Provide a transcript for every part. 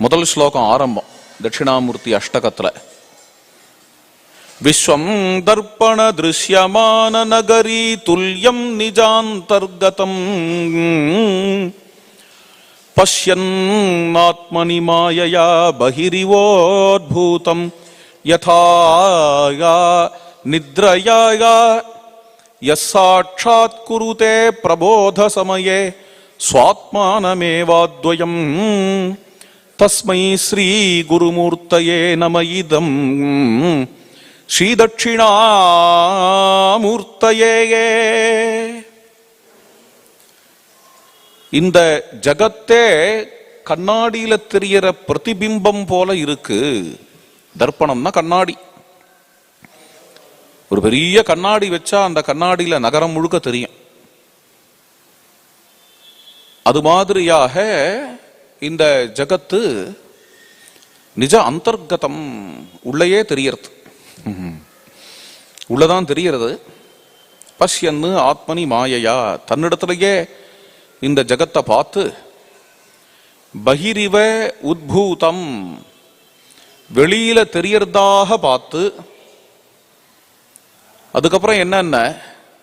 முதல் ஸ்லோகம் ஆரம்பம் தட்சிணாமூர்த்தி அஷ்டகத்துல. விஸ்வம் தர்ப்பண திருஷ்யமான நகரி துல்யம் நிஜாந்தர்கதம் பஷ்யன்னாத்மனி மாயயா பஹிரிவோத்பூதம் யதா நித்ரயா யஸ்ஸாட்சாத் குருதே பிரபோத சமயே ஸ்வாத்மானமேவாத்வயம் தஸ்மை ஸ்ரீ குருமூர்த்தயே நம இதம் ஸ்ரீ தட்சிணாமூர்த்தயே. இந்த ஜகத்தே கண்ணாடியில தெரியற பிரதிபிம்பம் போல இருக்கு. தர்ப்பணம்னா கண்ணாடி. ஒரு பெரிய கண்ணாடி வச்சா அந்த கண்ணாடியில நகரம் முழுக்க தெரியும். அது மாதிரியாக இந்த ஜகத்து நிஜ அந்தர்கதம், உள்ளேயே தெரியறது, உள்ளதான் தெரியறது. பஷ்யன்னு ஆத்மனி மாயையா, தன்னிடத்திலேயே இந்த ஜகத்தை பார்த்து பகிரிவ உத்பூதம், வெளியில தெரியறதாக பார்த்து, அதுக்கப்புறம் என்னென்ன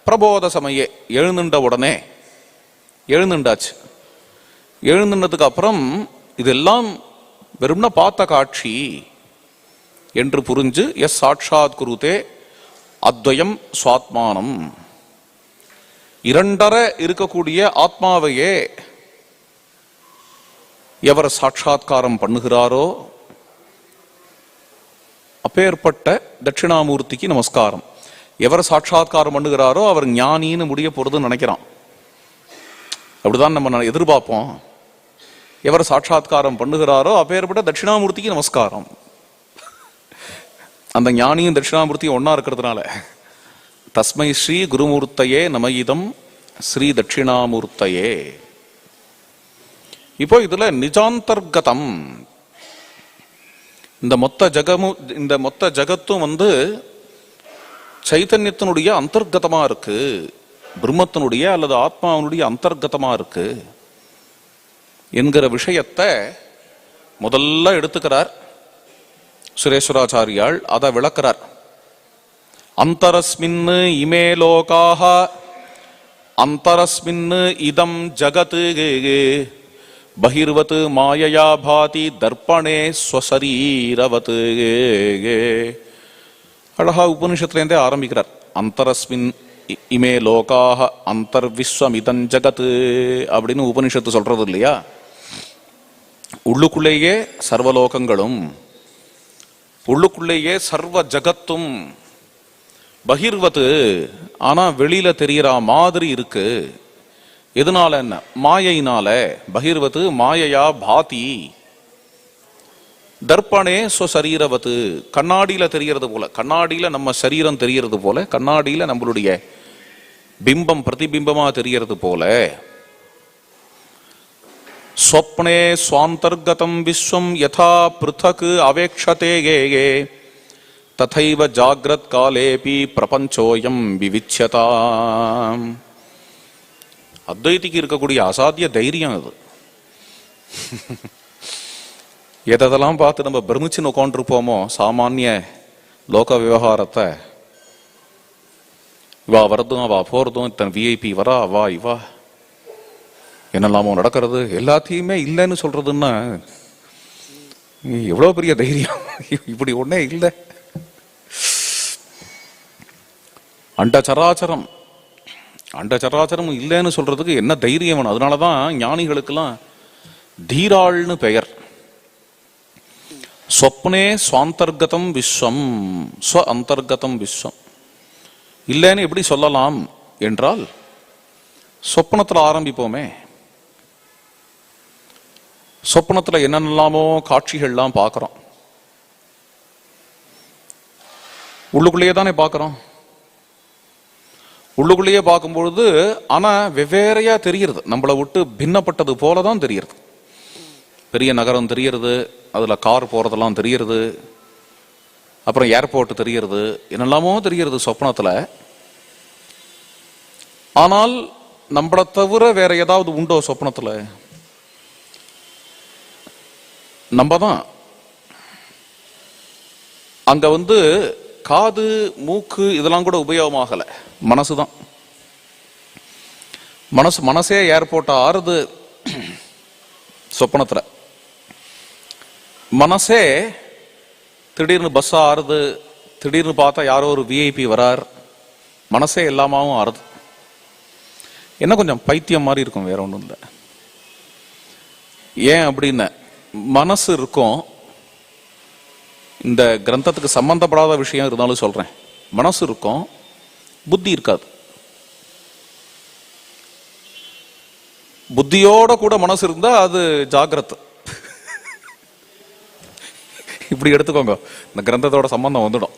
பிரபோத சமயே, எழுந்துண்ட உடனே எழுந்துண்டாச்சு. எழுந்துனதுக்கு அப்புறம் இதெல்லாம் வெறும்னா பார்த்த காட்சி என்று புரிஞ்சு எஸ் சாட்சாத் குருதே அத்வயம் சுவாத்மானம், இரண்டரை இருக்கக்கூடிய ஆத்மாவையே எவர் சாட்சாத்காரம் பண்ணுகிறாரோ அப்பேற்பட்ட தட்சிணாமூர்த்திக்கு நமஸ்காரம். எவர் சாட்சாத்காரம் பண்ணுகிறாரோ அவர் ஞானின்னு முடிய போறதுன்னு நினைக்கிறான். அப்படிதான் நம்ம எதிர்பார்ப்போம். எவர் சாட்சாத்காரம் பண்ணுகிறாரோ அப்பேற்பட்ட தட்சிணாமூர்த்திக்கு நமஸ்காரம். அந்த ஞானியும் தட்சிணாமூர்த்தியும் ஒன்னா இருக்கிறதுனால தஸ்மை ஸ்ரீ குருமூர்த்தையே நம இதம் ஸ்ரீ தட்சிணாமூர்த்தையே. இப்போ இதுல நிஜாந்தர்கதம், இந்த மொத்த ஜகத்தும் சைத்தன்யத்தினுடைய அந்தர்கதமா இருக்கு, பிரம்மத்தினுடைய அல்லது ஆத்மாவினுடைய அந்தர்கதமா இருக்கு என்கிற விஷயத்தை முதல்ல எடுத்துக்கிறார் சுரேஸ்வராச்சாரியால். அதை விளக்கிறார். அந்தரஸ்மின் இமே லோகாஹ அந்தரஸ்மின் இதம் ஜகத் பகிர்வத் மாயையா பாதி தர்ப்பணே ஸ்வசரீரவத். அழகா உபனிஷத்துலேருந்தே ஆரம்பிக்கிறார். அந்தரஸ்மின் இமே லோகாஹ அந்தர்விஸ்வமிதம் ஜகத் அப்படின்னு உபனிஷத்து சொல்றது இல்லையா. உள்ளுக்குள்ளேயே சர்வலோகங்களும், உள்ளுக்குள்ளேயே சர்வ ஜகத்தும், பகிர்வது ஆனா வெளியில தெரியற மாதிரி இருக்கு. எதனால? என்ன? மாயையினால. பகிர்வது மாயையா பாதி தர்ப்பணே ஸ்வசரீரவத், கண்ணாடியில தெரியறது போல, கண்ணாடியில நம்ம சரீரம் தெரியறது போல, கண்ணாடியில நம்மளுடைய பிம்பம் பிரதிபிம்பமா தெரியறது போல. ஸ்வப்னே ஸ்வாந்தர்கதம் விஸ்வம் யதா பிருதக் அவேக்ஷதே ததைவ ஜாக்ரத் காலேபி பிரபஞ்சோயம் விவிச்யதாம். அத்வைதிக்கு இருக்கக்கூடிய அசாத்திய தைரியம் அது. எதெல்லாம் பார்த்து நம்ம பிரமிச்சுன்னு உட்காந்துருப்போமோ சாமானிய லோக விவகாரத்தை, இவா வரதும் அவா போறதும், இத்தனை விஐபி வரா அவா இவா என்னெல்லாமோ நடக்கிறது, எல்லாத்தையுமே இல்லைன்னு சொல்றதுன்னா எவ்வளவு பெரிய தைரியம். இப்படி ஒன்னே இல்லை. அண்டச்சராச்சரம் இல்லைன்னு சொல்றதுக்கு என்ன தைரியம் வேணும்? அதனாலதான் ஞானிகளுக்கெல்லாம் தீராள்னு பெயர். ஸ்வப்னே ஸ்வாந்தர்கதம் விஸ்வம், ஸ்வ அந்தர்கதம் விஸ்வம். இல்லைன்னு எப்படி சொல்லலாம் என்றால், சொப்பனத்துல ஆரம்பிப்போமே. சொப்பனத்துல என்னென்னலாமோ காட்சிகள்லாம் பார்க்கிறோம். உள்ளுக்குள்ளேயே தானே பார்க்கிறோம். உள்ளுக்குள்ளேயே பார்க்கும்பொழுது ஆனா வெவ்வேறையா தெரிகிறது, நம்மளை விட்டு பின்னப்பட்டது போலதான் தெரிகிறது. பெரிய நகரம் தெரிகிறது, அதுல கார் போறதெல்லாம் தெரிகிறது, அப்புறம் ஏர்போர்ட் தெரிகிறது, என்னெல்லாமோ தெரிகிறது சொப்னத்துல. ஆனால் நம்மளை தவிர வேற ஏதாவது உண்டோ சொப்னத்துல? நம்ம தான் அங்க காது மூக்கு இதெல்லாம் கூட உபயோகமாகல, மனசுதான். மனசே ஏர்போர்ட் ஆறுது சொப்பனத்துல. மனசே திடீர்னு பஸ் ஆறுது, திடீர்னு பார்த்தா யாரோ ஒரு விஐபி வரார், மனசே எல்லாமாவும் ஆறுது. என்ன கொஞ்சம் பைத்தியம் மாதிரி இருக்கும், வேற ஒன்றும் இல்லை. ஏன் அப்படின்னு, மனசு இருக்கும். இந்த கிரந்தத்துக்கு சம்பந்தப்படாத விஷயம் இருந்தாலும் சொல்றேன். மனசு இருக்கும், புத்தி இருக்காது. புத்தியோட கூட மனசு இருந்தா அது ஜாகிரத். இப்படி எடுத்துக்கோங்க, இந்த கிரந்தத்தோட சம்பந்தம் வந்துடும்.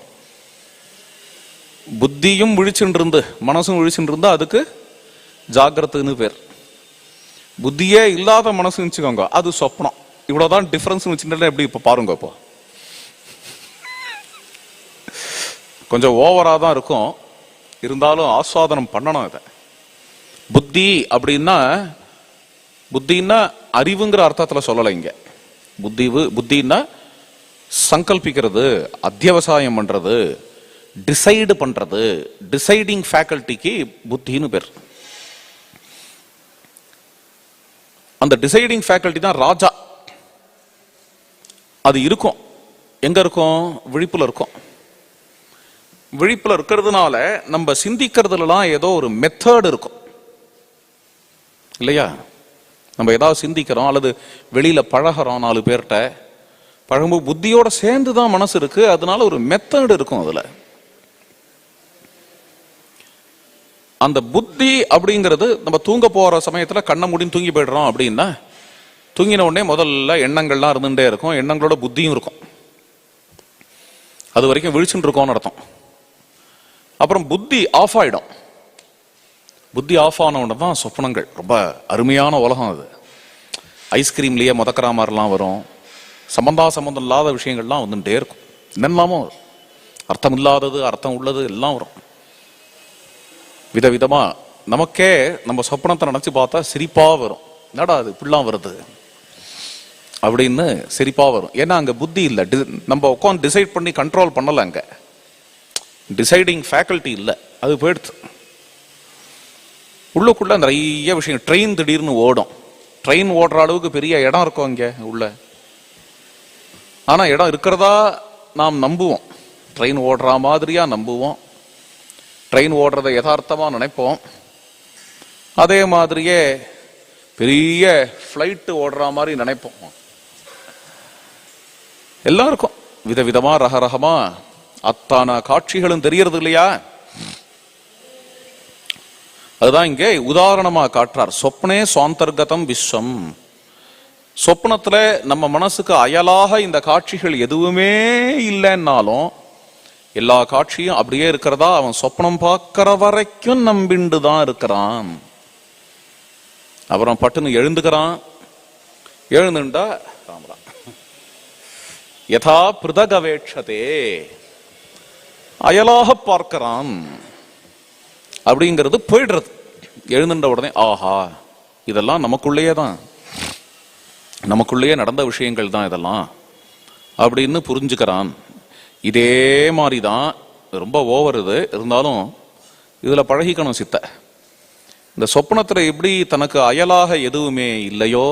புத்தியும் விழிச்சுட்டு இருந்து மனசும் விழிச்சுட்டு இருந்தா அதுக்கு ஜாகிரத்துன்னு பேர். புத்தியே இல்லாத மனசு வச்சுக்கோங்க, அது சொப்னம். இவ்வளவுதான் டிஃபரன்ஸ் வச்சுட்டு எப்படி இப்ப பாருங்க. இப்போ கொஞ்சம் ஓவரா தான் இருக்கும், இருந்தாலும் ஆஸ்வாதனம் பண்ணணும் இதை. புத்தின்னா அறிவுங்கிற அர்த்தத்துல சொல்லலை இங்க. புத்தின்னா சங்கல்பிக்கிறது, அத்தியவசாயம் பண்றது, டிசைடு பண்றது, டிசைடிங் ஃபேக்கல்டிக்கு புத்தின்னு பேர். அந்த டிசைடிங் ஃபேக்கல்டி தான் ராஜா. அது இருக்கும், எங்க இருக்கும்? விழிப்புல இருக்கும். விழிப்புல இருக்கிறதுனால நம்ம சிந்திக்கிறதுலாம் ஏதோ ஒரு மெத்தட் இருக்கும் இல்லையா? நம்ம ஏதாவது சிந்திக்கிறோம் அல்லது வெளியில பழகிறோம், 4 பேர்கிட்ட பழகும்போது புத்தியோட சேர்ந்து தான் மனசு இருக்கு, அதனால ஒரு மெத்தட் இருக்கும் அதுல. அந்த புத்தி அப்படிங்கிறது நம்ம தூங்க போற சமயத்துல கண்ணை மூடின்னு தூங்கி போயிடுறோம் அப்படின்னா, தூங்கின உடனே முதல்ல எண்ணங்கள்லாம் இருந்துட்டே இருக்கும், எண்ணங்களோட புத்தியும் இருக்கும். அது வரைக்கும் விழிச்சுட்டு இருக்கோம்னு அர்த்தம். அப்புறம் புத்தி ஆஃப் ஆயிடும். புத்தி ஆஃப் ஆன உடனே தான் சொப்பனங்கள். ரொம்ப அருமையான உலகம் அது. ஐஸ்கிரீம்லயே முதக்கிற மாதிரிலாம் வரும், சம்பந்தம் இல்லாத விஷயங்கள்லாம் வந்துட்டே இருக்கும். என்னெல்லாமோ அர்த்தம் இல்லாதது, அர்த்தம் உள்ளது எல்லாம் வரும் விதவிதமா. நமக்கே நம்ம சொப்பனத்தை நினைச்சு பார்த்தா சிரிப்பா வரும். என்னடா அது இப்படிலாம் வருது அப்படின்னு சிரிப்பா வரும். ஏன்னா அங்க புத்தி இல்லை, நம்ம உட்காந்து டிசைட் பண்ணி கண்ட்ரோல் பண்ணல. அங்க டிசைடிங் ஃபேக்கல்டி இல்லை, அது போயிடுச்சு. உள்ளுக்குள்ள நிறைய விஷயம். ட்ரெயின் திடீர்னு ஓடும், ட்ரெயின் ஓடுற அளவுக்கு பெரிய இடம் இருக்கும் அங்க உள்ள. ஆனா இடம் இருக்கிறதா நாம் நம்புவோம், ட்ரெயின் ஓடுற மாதிரியா நம்புவோம், ட்ரெயின் ஓடுறதை யதார்த்தமா நினைப்போம். அதே மாதிரியே பெரிய ஃப்ளைட் ஓடுற மாதிரி நினைப்போம். எல்லாருக்கும் விதவிதமா ரகரகமா அத்தான காட்சிகளும் தெரியறது இல்லையா? அதுதான் இங்கே உதாரணமா காட்டுறார். சொப்னே சுவாந்தர்கதம் விஸ்வம். சொப்னத்துல நம்ம மனசுக்கு அயலாக இந்த காட்சிகள் எதுவுமே இல்லைன்னாலும் எல்லா காட்சியும் அப்படியே இருக்கிறதா அவன் சொப்னம் பார்க்கிற வரைக்கும் நம்பிண்டு தான் இருக்கிறான். அப்புறம் பட்டுன்னு எழுந்துக்கிறான். எழுந்துண்டா ராமராம் யதா பிருதகவேட்சதே, அயலாக பார்க்கிறான் அப்படிங்கிறது போயிடுறது. எழுந்துட்ட உடனே ஆஹா இதெல்லாம் நமக்குள்ளேயே தான், நமக்குள்ளேயே நடந்த விஷயங்கள் தான் இதெல்லாம் அப்படின்னு புரிஞ்சுக்கிறான். இதே மாதிரிதான் ரொம்ப ஓவர் இது, இருந்தாலும் இதுல பழகிக்கணும் சித்த. இந்த சொப்பனத்துல எப்படி தனக்கு அயலாக எதுவுமே இல்லையோ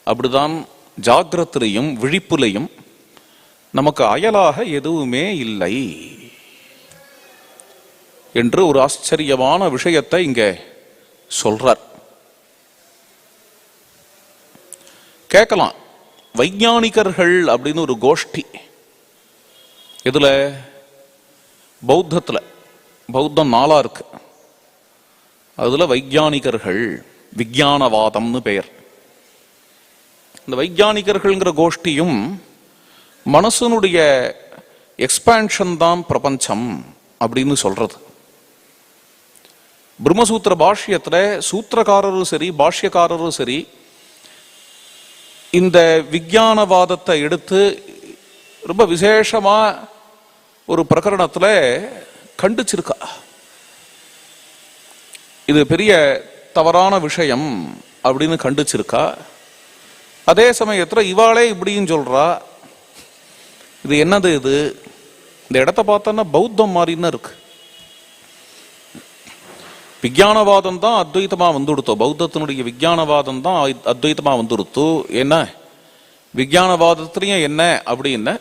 அப்படிதான் ஜாகிரத்திலையும் விழிப்புலையும் நமக்கு அயலாக எதுவுமே இல்லை என்று ஒரு ஆச்சரியமான விஷயத்தை இங்க சொல்றார். கேட்கலாம், வைஞானிகர்கள் அப்படின்னு ஒரு கோஷ்டி இதுல பௌத்தத்துல, பௌத்தம் 4 இருக்கு, அதுல வைஞானிகர்கள், விஞ்ஞானவாதம்னு பெயர். இந்த வைஞானிகர்கள்ங்கிற கோஷ்டியும் மனசனுடைய எக்ஸ்பான்ஷன் தான் பிரபஞ்சம் அப்படின்னு சொல்றது. பிரம்மசூத்திர பாஷ்யத்துல சூத்திரக்காரரும் சரி பாஷ்யக்காரரும் சரி இந்த விஞ்ஞானவாதத்தை எடுத்து ரொம்ப விசேஷமா ஒரு பிரகரணத்துல கண்டிச்சிருக்கா. இது பெரிய தவறான விஷயம் அப்படின்னு கண்டிச்சிருக்கா. அதே சமயத்துல இவாளே இப்படின்னு சொல்றா. இது என்னது இது? இந்த இடத்த பார்த்தோன்னா பௌத்தம் மாதிரின்னு இருக்கு. விஞ்ஞானவாதம் தான் அத்வைத்தமா வந்துடுத்தோம். பௌத்தத்தினுடைய விஞ்ஞானவாதம் தான் அத்வைத்தமா வந்துடுத்து. என்ன விஞ்ஞானவாதத்திலையும் என்ன அப்படின்னு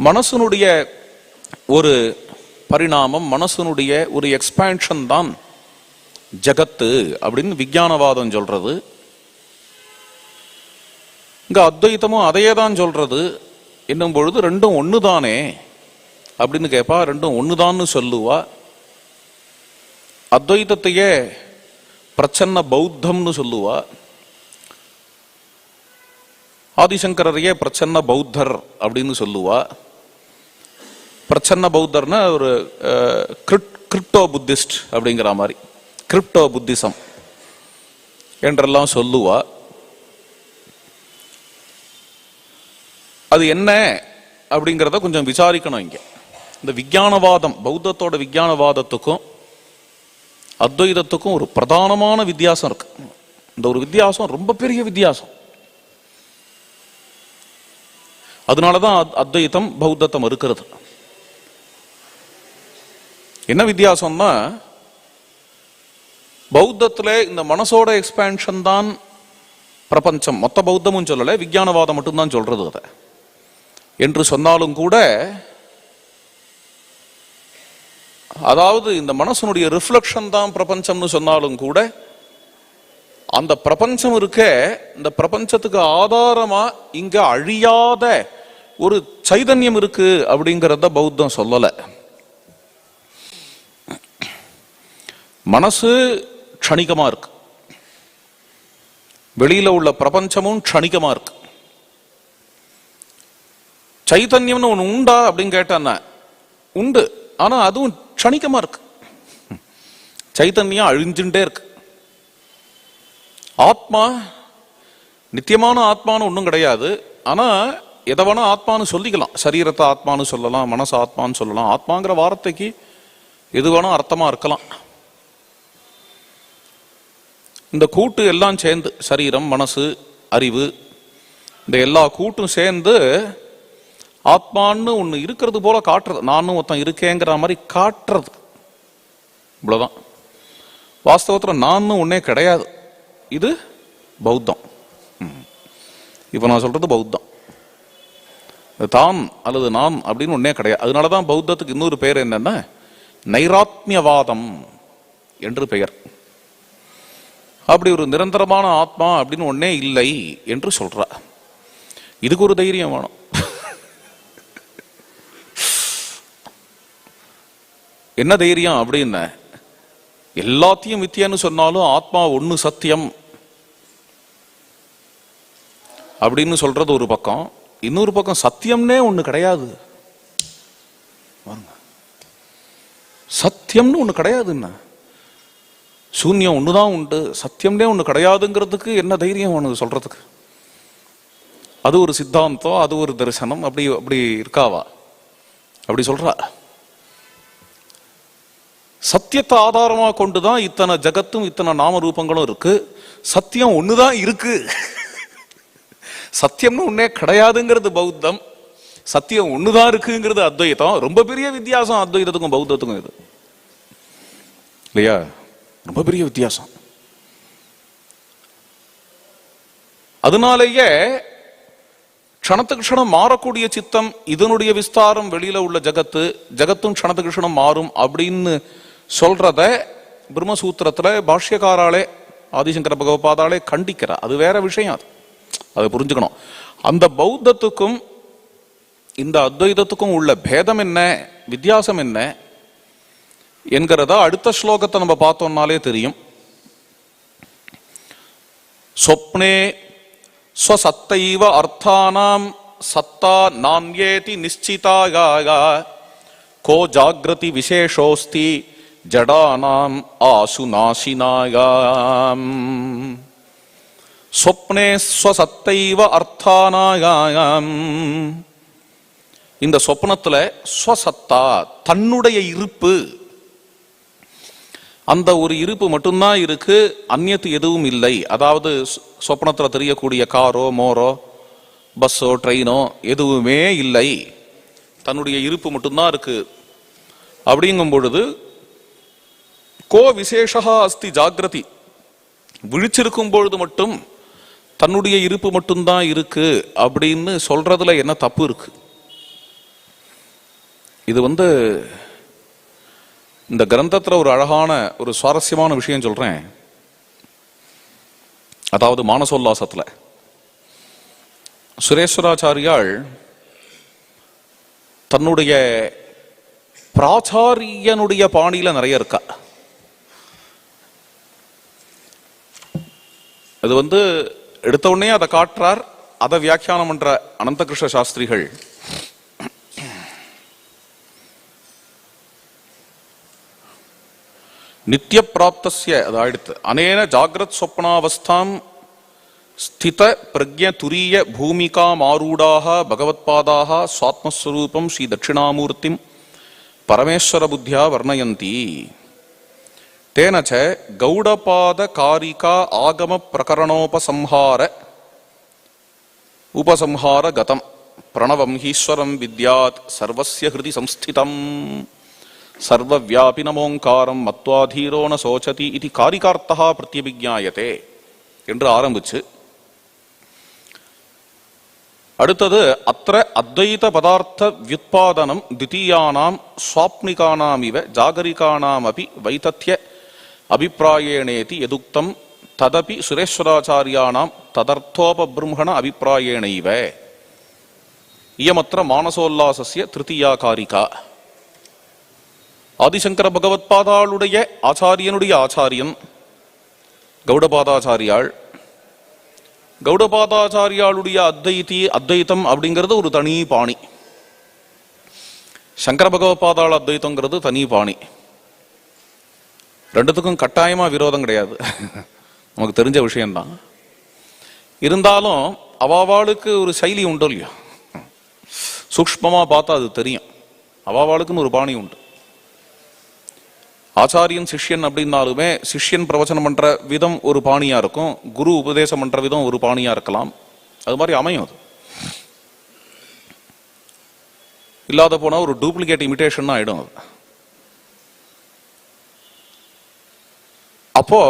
மனசனுடைய ஒரு பரிணாமம், மனசனுடைய ஒரு எக்ஸ்பான்ஷன் தான் ஜகத்து அப்படின்னு விஞ்ஞானவாதம் சொல்றது. இங்க அத்வைத்தமும் அதையே தான் சொல்றது. என்னும் பொழுது ரெண்டும் ஒண்ணுதானே அப்படின்னு கேட்பா. ரெண்டும் ஒண்ணுதான்னு சொல்லுவா. அத்வைதத்தையே பிரச்சன்ன பௌத்தம்னு சொல்லுவா. ஆதிசங்கரையே பிரச்சன்ன பௌத்தர் அப்படின்னு சொல்லுவா. பிரச்சன்ன பௌத்தர்னா ஒரு கிரிப்டோ புத்திஸ்ட் அப்படிங்கிற மாதிரி, கிரிப்டோ புத்திசம் என்றெல்லாம் சொல்லுவா. அது என்ன அப்படிங்கிறத கொஞ்சம் விசாரிக்கணும். இங்க இந்த விஞ்ஞானவாதம், பௌத்தத்தோட விஞ்ஞானவாதத்துக்கும் அத்வைதத்துக்கும் ஒரு பிரதானமான வித்தியாசம் இருக்கு. இந்த ஒரு வித்தியாசம் ரொம்ப பெரிய வித்தியாசம். அதனாலதான் அத்வைதம் பௌத்தம் இருக்கிறது. என்ன வித்தியாசம்னா, பௌத்தத்துல இந்த மனசோட எக்ஸ்பான்ஷன் தான் பிரபஞ்சம். மொத்த பௌத்தமும் சொல்லல, விஞ்ஞானவாதம் மட்டும்தான் சொல்றது அதை என்று சொன்னாலும் கூட, அதாவது இந்த மனசனுடைய ரிஃப்ளெக்ஷன் தான் பிரபஞ்சம்னு சொன்னாலும் கூட, அந்த பிரபஞ்சம் இருக்க, இந்த பிரபஞ்சத்துக்கு ஆதாரமா இங்க அழியாத ஒரு சைதன்யம் இருக்கு அப்படிங்கிறத பௌத்தம் சொல்லல. மனசு க்ஷணிகமா இருக்கு, வெளியில உள்ள பிரபஞ்சமும் க்ஷணிகமா இருக்கு. சைதன்யம்னு ஒண்ணு உண்டா அப்படின்னு கேட்டான்னா உண்டு, ஆனா அதுவும் க்ஷணிகமா இருக்கு. சைதன்யம் அழிஞ்சுட்டே இருக்கு. ஆத்மா நித்தியமான ஆத்மானு ஒன்றும் கிடையாது. ஆனா எதை வேணா ஆத்மானு சொல்லிக்கலாம். சரீரத்தை ஆத்மானு சொல்லலாம், மனசு ஆத்மான்னு சொல்லலாம். ஆத்மாங்கிற வார்த்தைக்கு எது வேணா அர்த்தமா இருக்கலாம். இந்த கூட்டு எல்லாம் சேர்ந்து, சரீரம், மனசு, அறிவு, இந்த எல்லா கூட்டும் சேர்ந்து ஆத்மான்னு ஒண்ணு இருக்கிறது போல காட்டுறது. நானும் ஒருத்தன் இருக்கேங்கிற மாதிரி காட்டுறது. இவ்வளவுதான். வாஸ்தவத்துல நானும் ஒன்னே கிடையாது. இது பௌத்தம். இப்ப நான் சொல்றது பௌத்தம். தான் அல்லது நான் அப்படின்னு ஒன்னே கிடையாது. அதனாலதான் பௌத்தத்துக்கு இன்னொரு பெயர் என்னன்னா நைராத்மியவாதம் என்று பெயர். அப்படி ஒரு நிரந்தரமான ஆத்மா அப்படின்னு ஒன்னே இல்லை என்று சொல்ற. இதுக்கு ஒரு தைரியம் வேணும். என்ன தைரியம் அப்படின்னு, எல்லாத்தையும் மித்தியன்னு சொன்னாலும் ஆத்மா ஒண்ணு சத்தியம் அப்படின்னு சொல்றது ஒரு பக்கம். இன்னொரு பக்கம் சத்தியம்னே ஒண்ணு கிடையாது. சத்தியம்னு ஒண்ணு கிடையாதுன்னா, சூன்யம் ஒண்ணுதான் உண்டு, சத்தியம்னே ஒண்ணு கிடையாதுங்கிறதுக்கு என்ன தைரியம் ஒண்ணு சொல்றதுக்கு? அது ஒரு சித்தாந்தம், அது ஒரு தரிசனம். அப்படி அப்படி இருக்காவா? அப்படி சொல்றா. சத்தியத்தை ஆதாரமா கொண்டுதான் இத்தனை ஜகத்தும் இத்தனை நாம ரூபங்களும் இருக்கு. சத்தியம் ஒண்ணுதான் இருக்கு. சத்தியம்னு ஒன்னே கிடையாதுங்கிறது பௌத்தம், சத்தியம் ஒண்ணுதான் இருக்குங்கிறது அத்வைதம். ரொம்ப பெரிய வித்தியாசம் அத்வைதத்துக்கும் பௌத்தத்துக்கும். இது இல்லையா? ரொம்ப பெரிய வித்தியாசம். அதனாலேயே க்ஷணத்துக்கு க்ஷணம் மாறக்கூடிய சித்தம், இதனுடைய விஸ்தாரம், வெளியில உள்ள ஜகத்து, ஜகத்தும் க்ஷணத்துக்கு க்ஷணம் மாறும் அப்படின்னு சொல்றத பிரம்மசூத்திரத்துல பாஷ்யக்காராலே ஆதிசங்கர பகவபாதாலே கண்டிக்கிறார். அது வேற விஷயம். அது அதை புரிஞ்சுக்கணும். அந்த பௌத்தத்துக்கும் இந்த அத்வைதத்துக்கும் உள்ள பேதம் என்ன, வித்தியாசம் என்ன என்கிறதா அடுத்த ஸ்லோகத்தை நம்ம பார்த்தோம்னாலே தெரியும். சொப்னே ஸ்வசத்தைவ அர்த்தானாம் சத்தா நான்யேதி நிச்சிதாயா கோ ஜாக்ரதி விசேஷோஸ்தி ஜடானாம் ஆசு நாசினாயாம். சொப்னே ஸ்வசத்தைவ அர்த்தானாயாம். இந்த சொப்னத்துல ஸ்வசத்தா, தன்னுடைய இருப்பு, அந்த ஒரு இருப்பு மட்டும்தான் இருக்கு, அந்நியத்து எதுவும் இல்லை. அதாவது சொப்னத்தில் தெரியக்கூடிய காரோ மோரோ பஸ்ஸோ ட்ரெயினோ எதுவுமே இல்லை, தன்னுடைய இருப்பு மட்டும்தான் இருக்கு. அப்படிங்கும் பொழுது கோ விசேஷா அஸ்தி ஜாகிரதி, விழிச்சிருக்கும் பொழுது மட்டும் தன்னுடைய இருப்பு மட்டும்தான் இருக்கு அப்படின்னு சொல்றதுல என்ன தப்பு இருக்கு? இது இந்த கிரந்தத்துல ஒரு அழகான ஒரு சுவாரஸ்யமான விஷயம் சொல்றேன். அதாவது மானசோல்லாசத்துல சுரேஸ்வராச்சாரியால் தன்னுடைய பிராச்சாரியனுடைய பாணியில நிறைய இருக்கா. அது எடுத்த உடனே அதை காட்டுறார். அதை வியாக்கியானம் பண்ற அனந்தகிருஷ்ண சாஸ்திரிகள் நித்திய பிராப்தஸ்ய அதாயிடுத்து அனேன ஜாகிரத் சொப்னாவஸ்தாம் ஸ்தித பிரக்ஞ துரிய பூமிகா மாரூடாக பகவத்பாதாக சுவாத்மஸ்வரூபம் ஸ்ரீ தட்சிணாமூர்த்திம் பரமேஸ்வர புத்தியா வர்ணயந்தி. தேனச்ச கௌடபாத காரிகா ஆகம பிரகரணோபசம்ஹார உபசம்ஹார கதம் பிரணவம் ஈஸ்வரம் வித்யாத் சர்வஸ்ய ஹிருதி சம்ஸ்திதம் சர்வவியாபினமோங்காரம் மத்வாதீரோ ந சோச்சதி இது காரிகார்த்தா பிரத்யபிஜாயதே என்று ஆரம்பிச்சு, அடுத்தது அத்திர அத்வைத பதார்த்த வியுத்பாதனம் திதீயானாம் ஸ்வாப்னிகானாம் இவ ஜாகரிகானாம் அபி வைதத்ய அபிப்பிராயேணேதி யதுக்தம் ததபி சுரேஸ்வராச்சாரியானாம் ததர்த்தோபபிரம்மண அபிப்பிராயேணைவ இயமத்திர மானசோல்லாசஸ்ய திருத்தீயா காரிகா. ஆதிசங்கர பகவத்பாதாளுடைய ஆச்சாரியனுடைய ஆச்சாரியன் கௌடபாதாச்சாரியாள். கௌடபாதாச்சாரியாளுடைய அத்வைத்தம் அப்படிங்கிறது ஒரு தனி பாணி. சங்கர பகவத்பாதாள் அத்வைத்தங்கிறது தனி பாணி. ரெண்டுத்துக்கும் கட்டாயமா விரோதம் கிடையாது, நமக்கு தெரிஞ்ச விஷயம்தான். இருந்தாலும் அவாவாளுக்கு ஒரு சைலி உண்டு இல்லையா, சூக்ஷ்மமா பார்த்தா அது தெரியும். அவாவாளுக்குன்னு ஒரு பாணி உண்டு. ஆச்சாரியன் சிஷ்யன் அப்படின்னாலுமே சிஷ்யன் பிரவச்சனம் பண்ற விதம் ஒரு பாணியா இருக்கும், குரு உபதேசம் பண்ற விதம் ஒரு பாணியா இருக்கலாம். அது மாதிரி அமையும். அது இல்லாத போனா ஒரு டூப்ளிகேட் இமிடேஷன் ஆயிடும். அது அப்போ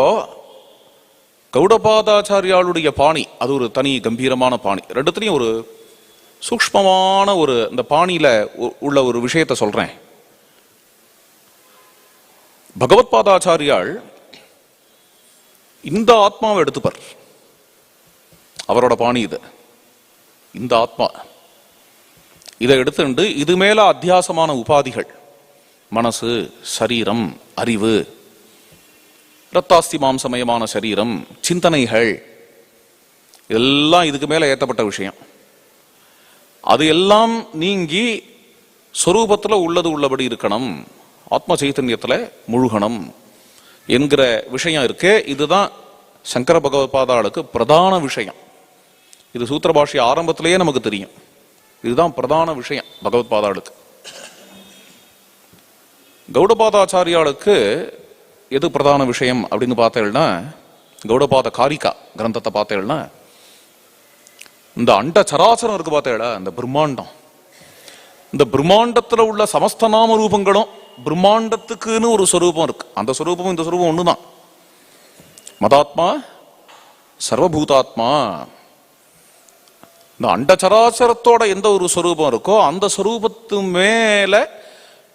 கௌடபாதாச்சாரியாளுடைய பாணி அது ஒரு தனி கம்பீரமான பாணி. ரெண்டுத்திலையும் ஒரு சூக்ஷ்மமான ஒரு இந்த பாணியில உள்ள ஒரு விஷயத்தை சொல்றேன். பகவத்பாதாச்சாரியால் இந்த ஆத்மாவை எடுத்துப்பார், அவரோட பாணி இது. இந்த ஆத்மா இதை எடுத்துண்டு இது மேல அத்தியாசமான உபாதிகள், மனசு, சரீரம், அறிவு, ரத்தாஸ்தி மாம்சமயமான சரீரம், சிந்தனைகள், இதெல்லாம் இதுக்கு மேல ஏற்றப்பட்ட விஷயம். அது எல்லாம் நீங்கி சொரூபத்துல உள்ளது உள்ளபடி இருக்கணும், ஆத்ம சைத்தன்யத்துல முழுகணும் என்கிற விஷயம் இருக்கு. இதுதான் சங்கர பகவத்பாதாளுக்கு பிரதான விஷயம். இது சூத்திர பாஷ்ய ஆரம்பத்திலேயே நமக்கு தெரியும். இதுதான் பிரதான விஷயம் பகவத்பாதாளுக்கு. கௌடபாதாச்சாரியாளுக்கு எது பிரதான விஷயம் அப்படின்னு பார்த்தேன்னா, கௌடபாத காரிகா கிரந்தத்தை பார்த்தேன்னா, இந்த அண்ட சராசரம் இருக்கு பார்த்தேடா, இந்த பிரம்மாண்டம், இந்த பிரம்மாண்டத்துல உள்ள சமஸ்த நாம ரூபங்களும் பிரம்மாண்டத்துக்குன்னு ஒரு ஸ்வரூபம் இருக்கு. அந்த ஸ்வரூபமும் இந்த ஸ்வரூபம் ஒண்ணுதான். மதாத்மா சர்வபூதாத்மா. இந்த அண்டச்சராசரத்தோட எந்த ஒரு ஸ்வரூபம் இருக்கோ அந்த ஸ்வரூபத்து மேல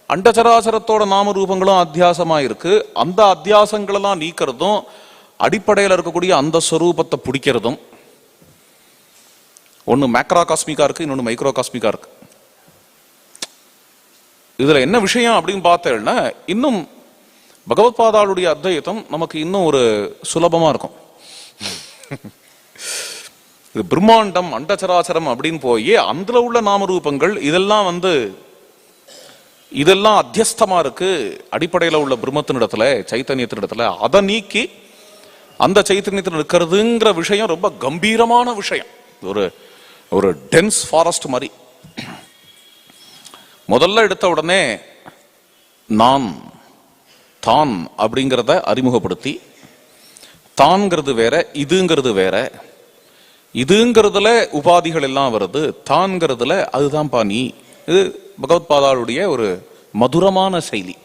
அண்டச்சராசரத்தோட நாம ரூபங்களும் அத்தியாசமா இருக்கு. அந்த அத்தியாசங்களெல்லாம் நீக்கிறதும் அடிப்படையில் இருக்கக்கூடிய அந்த ஸ்வரூபத்தை பிடிக்கிறதும், ஒன்னு மேக்ரோ காஸ்மிக்கா இருக்கு, இன்னொன்னு மைக்ரோ காஸ்மிக்கா இருக்கு. இதுல என்ன விஷயம் அப்படின்னு பார்த்தேன்னா, இன்னும் பகவத்பாதாளுடைய அத்வைதம் நமக்கு இன்னும் ஒரு சுலபமா இருக்கும். இது பிரம்மாண்டம் அண்டச்சராச்சரம் அப்படின்னு போய் அதுல உள்ள நாமரூபங்கள் இதெல்லாம் அத்தியஸ்தமா இருக்கு அடிப்படையில உள்ள பிரம்மத்தினிடத்துல, சைத்தன்யத்தினிடத்துல. அதை நீக்கி அந்த சைத்தன்யத்தில் இருக்கிறதுங்கிற விஷயம் ரொம்ப கம்பீரமான விஷயம். ஒரு டென்ஸ் ஃபாரஸ்ட் மாதிரி. முதல்ல எடுத்த உடனே நான் தான் அப்படிங்கிறத அறிமுகப்படுத்தி, தான்ங்கிறது வேற, இதுங்கிறது வேற, இதுங்கிறதுல உபாதிகள் எல்லாம் வருது, தான்ங்கிறதுல அதுதான் நீ. இது பகவத்பாதாளுடைய ஒரு மதுரமான செயலி.